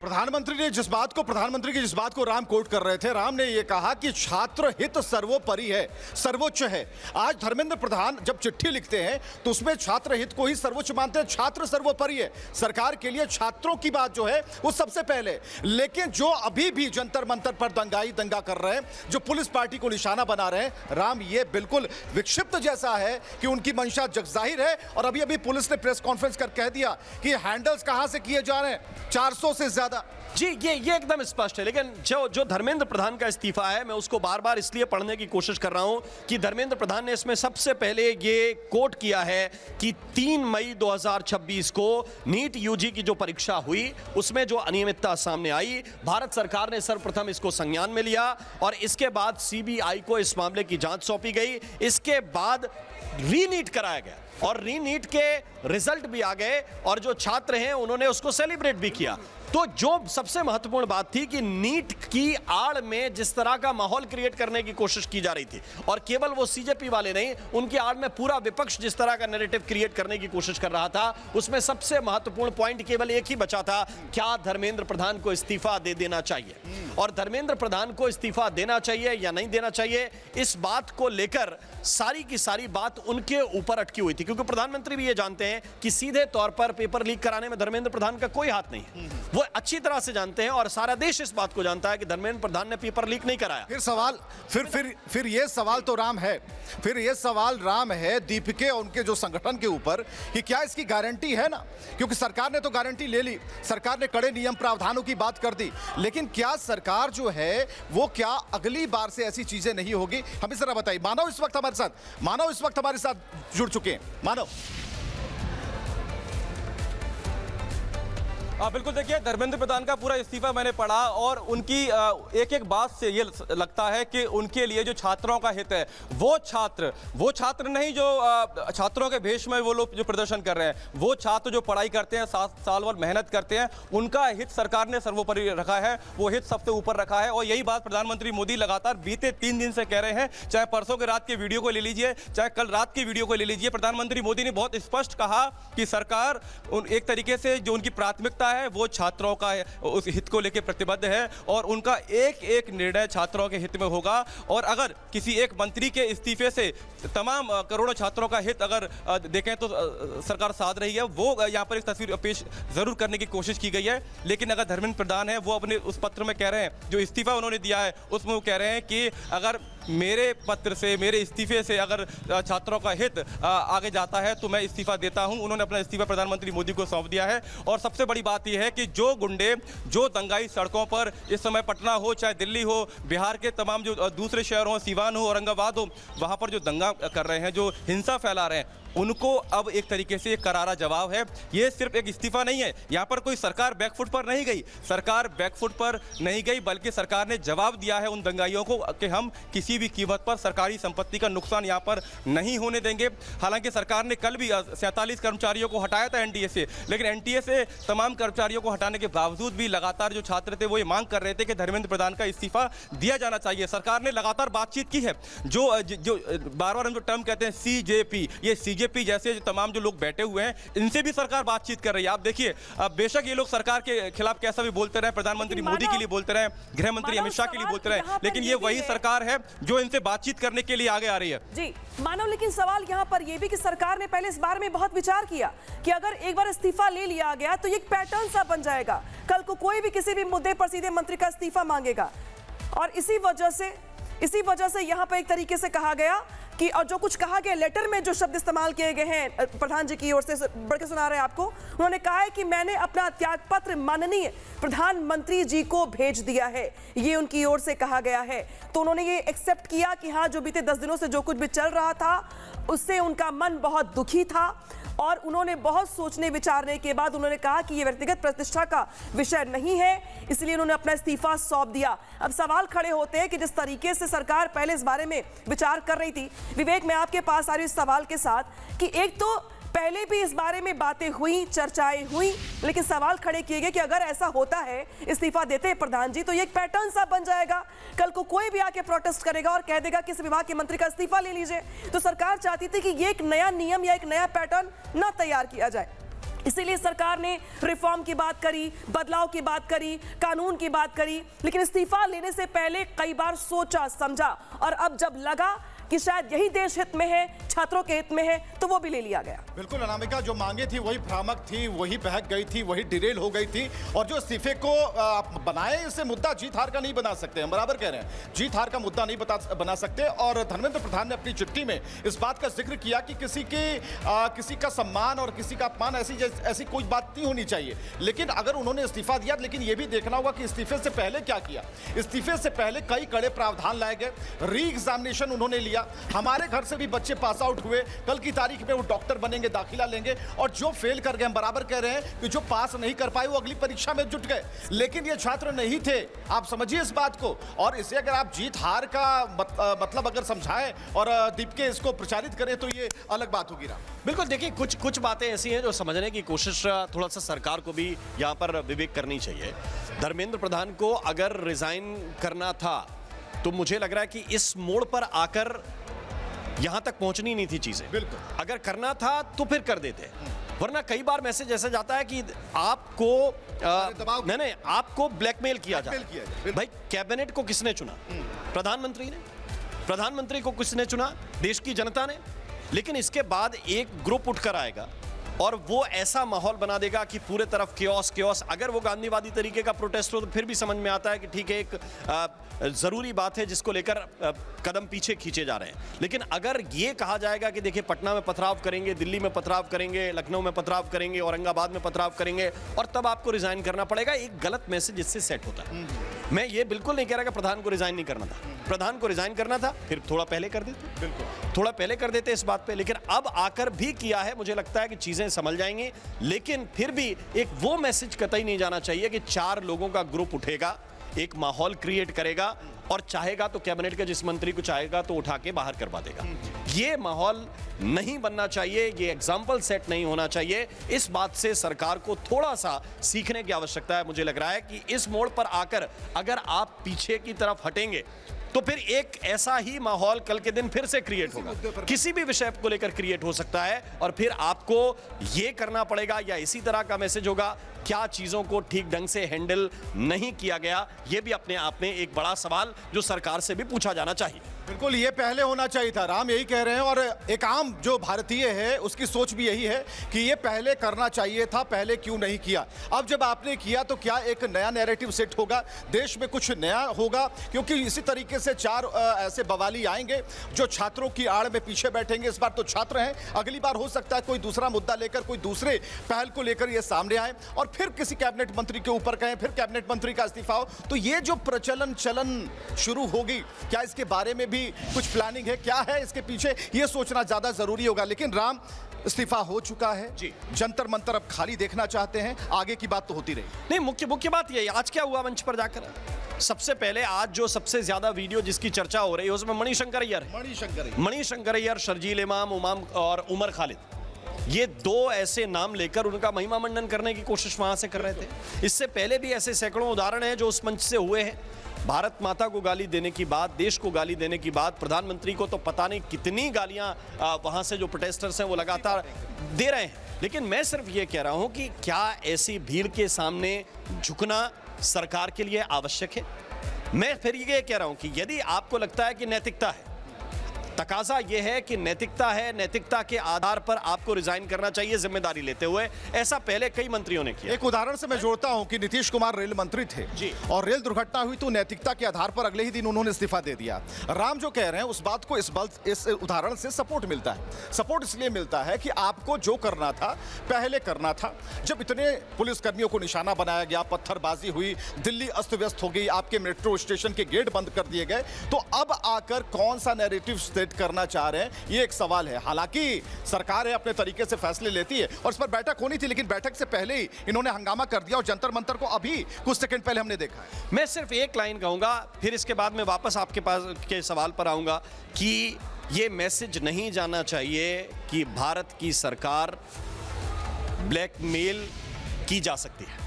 प्रधानमंत्री की जिस बात को राम कोट कर रहे थे, राम ने यह कहा कि छात्र हित सर्वोपरि है, सर्वोच्च है। आज धर्मेंद्र प्रधान जब चिट्ठी लिखते हैं तो उसमें छात्र हित को ही सर्वोच्च मानते हैं, छात्र सर्वोपरि है। सरकार के लिए छात्रों की बात जो है वो सबसे पहले। लेकिन जो अभी भी जंतर मंतर पर दंगा कर रहे हैं, जो पुलिस पार्टी को निशाना बना रहे हैं, राम ये बिल्कुल विक्षिप्त जैसा है कि उनकी मंशा जगजाहिर है। और अभी अभी पुलिस ने प्रेस कॉन्फ्रेंस कर कह दिया कि हैंडल्स कहां से किए जा रहे हैं, 400 से ज्यादा। जी ये एकदम स्पष्ट है। लेकिन जो धर्मेंद्र प्रधान का इस्तीफा है, मैं उसको बार बार इसलिए पढ़ने की कोशिश कर रहा हूं कि धर्मेंद्र प्रधान ने इसमें सबसे पहले ये कोट किया है कि 3 मई 2026 को नीट यूजी की जो परीक्षा हुई उसमें जो अनियमितता सामने आई, भारत सरकार ने सर्वप्रथम इसको संज्ञान में लिया और इसके बाद सीबीआई को इस मामले की जांच सौंपी गई। इसके बाद रीनीट कराया गया और रीनीट के रिजल्ट भी आ गए और जो छात्र हैं उन्होंने उसको सेलिब्रेट भी किया। तो जो सबसे महत्वपूर्ण बात थी कि नीट की आड़ में जिस तरह का माहौल क्रिएट करने की कोशिश की जा रही थी, और केवल वो सीजेपी वाले नहीं, उनकी आड़ में पूरा विपक्ष जिस तरह का नैरेटिव क्रिएट करने की कोशिश कर रहा था, उसमें सबसे महत्वपूर्ण पॉइंट केवल एक ही बचा था, क्या धर्मेंद्र प्रधान को इस्तीफा दे देना चाहिए। और धर्मेंद्र प्रधान को इस्तीफा देना चाहिए या नहीं देना चाहिए, इस बात को लेकर सारी की सारी बात उनके ऊपर अटकी हुई थी, क्योंकि प्रधानमंत्री भी ये जानते हैं कि सीधे तौर पर पेपर लीक कराने में धर्मेंद्र प्रधान का कोई हाथ नहीं है। वो अच्छी तरह से जानते हैं और सारा देश इस बात को जानता है कि धर्मेंद्र प्रधान ने पेपर लीक नहीं कराया। फिर ये सवाल तो राम है, फिर ये सवाल राम है दीपिके और उनके जो संगठन के ऊपर कि क्या इसकी गारंटी है ना, क्योंकि सरकार ने तो गारंटी ले ली, सरकार ने कड़े नियम प्रावधानों की बात कर दी, लेकिन क्या सरकार जो है वो क्या अगली बार से ऐसी चीजें नहीं होगी? हमें जरा बताइए। मानव इस वक्त हमारे साथ जुड़ चुके हैं। मानव, बिल्कुल, देखिए धर्मेंद्र प्रधान का पूरा इस्तीफा मैंने पढ़ा और उनकी एक एक बात से ये लगता है कि उनके लिए जो छात्रों का हित है, वो छात्र नहीं जो छात्रों के भेष में वो लोग जो प्रदर्शन कर रहे हैं, वो छात्र जो पढ़ाई करते हैं, 7 साल भर मेहनत करते हैं, उनका हित सरकार ने सर्वोपरि रखा है, वो हित सबसे ऊपर रखा है। और यही बात प्रधानमंत्री मोदी लगातार बीते 3 दिन से कह रहे हैं, चाहे परसों के रात के वीडियो को ले लीजिए, चाहे कल रात की वीडियो को ले लीजिए। प्रधानमंत्री मोदी ने बहुत स्पष्ट कहा कि सरकार एक तरीके से जो उनकी प्राथमिकता है वो छात्रों का उस हित को लेकर प्रतिबद्ध है और उनका एक एक निर्णय छात्रों के हित में होगा। और अगर किसी एक मंत्री के इस्तीफे से तमाम करोड़ों छात्रों का हित अगर देखें तो सरकार साध रही है, वो यहाँ पर एक तस्वीर पेश जरूर करने की कोशिश की गई है। लेकिन अगर धर्मेंद्र प्रधान है, वो अपने उस पत्र में कह रहे हैं, जो इस्तीफा उन्होंने दिया है उसमें वो कह रहे हैं कि अगर मेरे पत्र से, मेरे इस्तीफे से अगर छात्रों का हित आगे जाता है तो मैं इस्तीफा देता हूं। उन्होंने अपना इस्तीफा प्रधानमंत्री मोदी को सौंप दिया है। और सबसे बड़ी बात यह है कि जो गुंडे, जो दंगाई सड़कों पर इस समय पटना हो, चाहे दिल्ली हो, बिहार के तमाम जो दूसरे शहर हो, सीवान हो, औरंगाबाद हो, वहां पर जो दंगा कर रहे हैं, जो हिंसा फैला रहे हैं, उनको अब एक तरीके से एक करारा जवाब है। ये सिर्फ एक इस्तीफा नहीं है, यहाँ पर कोई सरकार बैकफुट पर नहीं गई, सरकार बैकफुट पर नहीं गई, बल्कि सरकार ने जवाब दिया है उन दंगाइयों को कि हम किसी भी कीमत पर सरकारी संपत्ति का नुकसान यहाँ पर नहीं होने देंगे। हालांकि सरकार ने कल भी 47 कर्मचारियों को हटाया था एनटीए से, लेकिन एनटीए से तमाम कर्मचारियों को हटाने के बावजूद भी लगातार जो छात्र थे वो ये मांग कर रहे थे कि धर्मेंद्र प्रधान का इस्तीफा दिया जाना चाहिए। सरकार ने लगातार बातचीत की है, जो बार बार हम जो टर्म कहते हैं सीजेपी, ये सीजेपी जैसे तमाम जो लोग बैठे हुए हैं, इनसे भी सरकार बातचीत कर रही है। आप देखिए, बेशक ये लोग सरकार के खिलाफ कैसा भी बोलते रहे, प्रधानमंत्री मोदी के लिए बोलते रहे, गृह मंत्री अमित शाह के लिए बोलते रहे, लेकिन ये वही सरकार है जो इनसे बातचीत करने के लिए आगे आ रही है। जी मानव, लेकिन सवाल यहाँ पर यह भी कि सरकार ने पहले इस बारे में बहुत विचार किया कि अगर एक बार इस्तीफा ले लिया गया तो ये एक पैटर्न सा बन जाएगा, कल को कोई भी किसी भी मुद्दे पर सीधे मंत्री का इस्तीफा मांगेगा। और इसी वजह से यहाँ पर एक तरीके से कहा गया कि, और जो कुछ कहा गया लेटर में, जो शब्द इस्तेमाल किए गए हैं प्रधान जी की ओर से, बढ़ के सुना रहे हैं आपको, उन्होंने कहा है कि मैंने अपना त्यागपत्र माननीय प्रधानमंत्री जी को भेज दिया है, ये उनकी ओर से कहा गया है। तो उन्होंने ये एक्सेप्ट किया कि हाँ, जो बीते 10 दिनों से जो कुछ भी चल रहा था उससे उनका मन बहुत दुखी था और उन्होंने बहुत सोचने विचारने के बाद उन्होंने कहा कि ये व्यक्तिगत प्रतिष्ठा का विषय नहीं है, इसलिए उन्होंने अपना इस्तीफा सौंप दिया। अब सवाल खड़े होते हैं कि जिस तरीके से सरकार पहले इस बारे में विचार कर रही थी, विवेक मैं आपके पास आ रही हूं इस सवाल के साथ कि एक तो पहले भी इस बारे में बातें हुई, चर्चाएं हुई, लेकिन सवाल खड़े किए गए कि अगर ऐसा होता है, इस्तीफा देते हैं प्रधान जी, तो ये एक पैटर्न सा बन जाएगा, कल को कोई भी आके प्रोटेस्ट करेगा और कह देगा कि इस विभाग के मंत्री का इस्तीफा ले लीजिए। तो सरकार चाहती थी कि ये एक नया नियम या एक नया पैटर्न ना तैयार किया जाए। इसीलिए सरकार ने रिफॉर्म की बात करी, बदलाव की बात करी, कानून की बात करी, लेकिन इस्तीफा लेने से पहले कई बार सोचा समझा और अब जब लगा कि शायद यही देश हित में है, छात्रों के हित में है, तो वो भी ले लिया गया। बिल्कुल अनामिका, जो मांगे थी वही भ्रामक थी, वही बहक गई थी, वही डिरेल हो गई थी। और जो इस्तीफे को आप बनाए, इसे मुद्दा जीत हार का नहीं बना सकते, हम बराबर कह रहे हैं, जीत हार का मुद्दा नहीं बना सकते। और धर्मेंद्र प्रधान ने अपनी चिट्ठी में इस बात का जिक्र किया कि किसी का सम्मान और किसी का अपमान ऐसी कोई बात नहीं होनी चाहिए। लेकिन अगर उन्होंने इस्तीफा दिया, लेकिन यह भी देखना होगा कि इस्तीफे से पहले क्या किया। इस्तीफे से पहले कई कड़े प्रावधान लाए गए, री एग्जामिनेशन उन्होंने लिया। हमारे घर से भी बच्चे पास आउट हुए, कल की तारीख में वो डॉक्टर बनेंगे, दाखिला लेंगे। और जो फेल कर गए, हम बराबर कह रहे हैं कि जो पास नहीं कर पाए वो अगली परीक्षा में जुट गए, लेकिन ये छात्र नहीं थे। आप समझिए इस बात को। और इसे अगर आप जीत हार का मतलब अगर समझाएं और दीप के इसको प्रचारित करें तो ये अलग बात होगी। बिल्कुल, देखिए कुछ बातें ऐसी हैं जो समझने की कोशिश थोड़ा सा सरकार को भी यहाँ पर विवेक करनी चाहिए। धर्मेंद्र प्रधान को अगर रिजाइन करना था तो मुझे लग रहा है कि इस मोड़ पर आकर यहां तक पहुंचनी नहीं थी चीजें। बिल्कुल, अगर करना था तो फिर कर देते, वरना कई बार मैसेज ऐसा जाता है कि आपको नहीं आपको ब्लैकमेल किया जाता है। भाई, कैबिनेट को किसने चुना? प्रधानमंत्री ने। प्रधानमंत्री को किसने चुना? देश की जनता ने। लेकिन इसके बाद एक ग्रुप उठकर आएगा और वो ऐसा माहौल बना देगा कि पूरे तरफ क्योस। अगर वो गांधीवादी तरीके का प्रोटेस्ट हो तो फिर भी समझ में आता है कि ठीक है, एक जरूरी बात है जिसको लेकर कदम पीछे खींचे जा रहे हैं। लेकिन अगर ये कहा जाएगा कि देखिए पटना में पथराव करेंगे, दिल्ली में पथराव करेंगे, लखनऊ में पथराव करेंगे, औरंगाबाद में पथराव करेंगे और तब आपको रिजाइन करना पड़ेगा, एक गलत मैसेज इससे सेट होता है। मैं ये बिल्कुल नहीं कह रहा कि प्रधान को रिजाइन नहीं करना था। प्रधान को रिजाइन करना था, फिर थोड़ा पहले कर देते, बिल्कुल थोड़ा पहले कर देते इस बात पे। लेकिन अब आकर भी किया है, मुझे लगता है कि चीजें संभल जाएंगी। लेकिन फिर भी एक वो मैसेज कतई नहीं जाना चाहिए कि 4 लोगों का ग्रुप उठेगा, एक माहौल क्रिएट करेगा और चाहेगा तो कैबिनेट के जिस मंत्री को चाहेगा तो उठा के बाहर करवा देगा। ये माहौल नहीं बनना चाहिए, ये एग्जाम्पल सेट नहीं होना चाहिए। इस बात से सरकार को थोड़ा सा सीखने की आवश्यकता है। मुझे लग रहा है कि इस मोड़ पर आकर अगर आप पीछे की तरफ हटेंगे तो फिर एक ऐसा ही माहौल कल के दिन फिर से क्रिएट होगा, किसी भी विषय को लेकर क्रिएट हो सकता है और फिर आपको ये करना पड़ेगा या इसी तरह का मैसेज होगा। क्या चीजों को ठीक ढंग से हैंडल नहीं किया गया, ये भी अपने आप में एक बड़ा सवाल जो सरकार से भी पूछा जाना चाहिए। बिल्कुल, ये पहले होना चाहिए था, राम यही कह रहे हैं। और एक आम जो भारतीय है उसकी सोच भी यही है कि ये पहले करना चाहिए था, पहले क्यों नहीं किया। अब जब आपने किया तो क्या एक नया नैरेटिव सेट होगा, देश में कुछ नया होगा? क्योंकि इसी तरीके से 4 ऐसे बवाली आएंगे जो छात्रों की आड़ में पीछे बैठेंगे। इस बार तो छात्र हैं, अगली बार हो सकता है कोई दूसरा मुद्दा लेकर, कोई दूसरे पहल को लेकर ये सामने आए और फिर किसी कैबिनेट मंत्री के ऊपर कहें, फिर कैबिनेट मंत्री का इस्तीफा हो। तो ये जो प्रचलन शुरू होगी, क्या इसके बारे में भी कुछ प्लानिंग है? क्या है इसके पीछे, ये सोचना ज्यादा जरूरी होगा। लेकिन राम, इस्तीफा हो चुका है जी, जंतर मंतर अब खाली देखना चाहते हैं, आगे की बात तो होती रही। नहीं, मुख्य बात ये, आज क्या हुआ मंच पर जाकर? सबसे पहले आज जो सबसे ज्यादा वीडियो जिसकी चर्चा हो रही है उसमें मणिशंकर अय्यर, शर्जील इमाम और उमर खालिद, ये 2 ऐसे नाम लेकर उनका महिमा मंडन करने की कोशिश वहां से कर रहे थे। इससे पहले भी ऐसे सैकड़ों उदाहरण हैं जो उस मंच से हुए हैं। भारत माता को गाली देने की बात, देश को गाली देने की बात, प्रधानमंत्री को तो पता नहीं कितनी गालियां वहां से जो प्रोटेस्टर्स हैं वो लगातार दे रहे हैं। लेकिन मैं सिर्फ ये कह रहा हूं कि क्या ऐसी भीड़ के सामने झुकना सरकार के लिए आवश्यक है? मैं फिर ये कह रहा हूं कि यदि आपको लगता है कि नैतिकता है, तकाजा यह है कि नैतिकता है, नैतिकता के आधार पर आपको रिजाइन करना चाहिए जिम्मेदारी लेते हुए। ऐसा पहले कई मंत्रियों ने किया। एक उदाहरण से मैं जोड़ता हूं कि नीतीश कुमार रेल मंत्री थे जी, और रेल दुर्घटना हुई तो नैतिकता के आधार पर अगले ही दिन उन्होंने इस्तीफा दे दिया। राम जो कह रहे हैं उस बात को इस उदाहरण से सपोर्ट मिलता है। सपोर्ट इसलिए मिलता है कि आपको जो करना था पहले करना था। जब इतने पुलिसकर्मियों को निशाना बनाया गया, पत्थरबाजी हुई, दिल्ली अस्त व्यस्त हो गई, आपके मेट्रो स्टेशन के गेट बंद कर दिए गए, तो अब आकर कौन सा नैरेटिव सेट करना चाह रहे हैं, ये एक सवाल है। हालांकि सरकार है, अपने तरीके से फैसले लेती है और इस पर बैठक होनी थी, लेकिन बैठक से पहले ही इन्होंने हंगामा कर दिया और जंतर मंतर को अभी कुछ सेकंड पहले हमने देखा है। मैं सिर्फ एक लाइन कहूंगा, फिर इसके बाद मैं वापस आपके पास के सवाल पर आऊंगा कि ये मैसेज नहीं जाना चाहिए कि भारत की सरकार ब्लैकमेल की जा सकती है।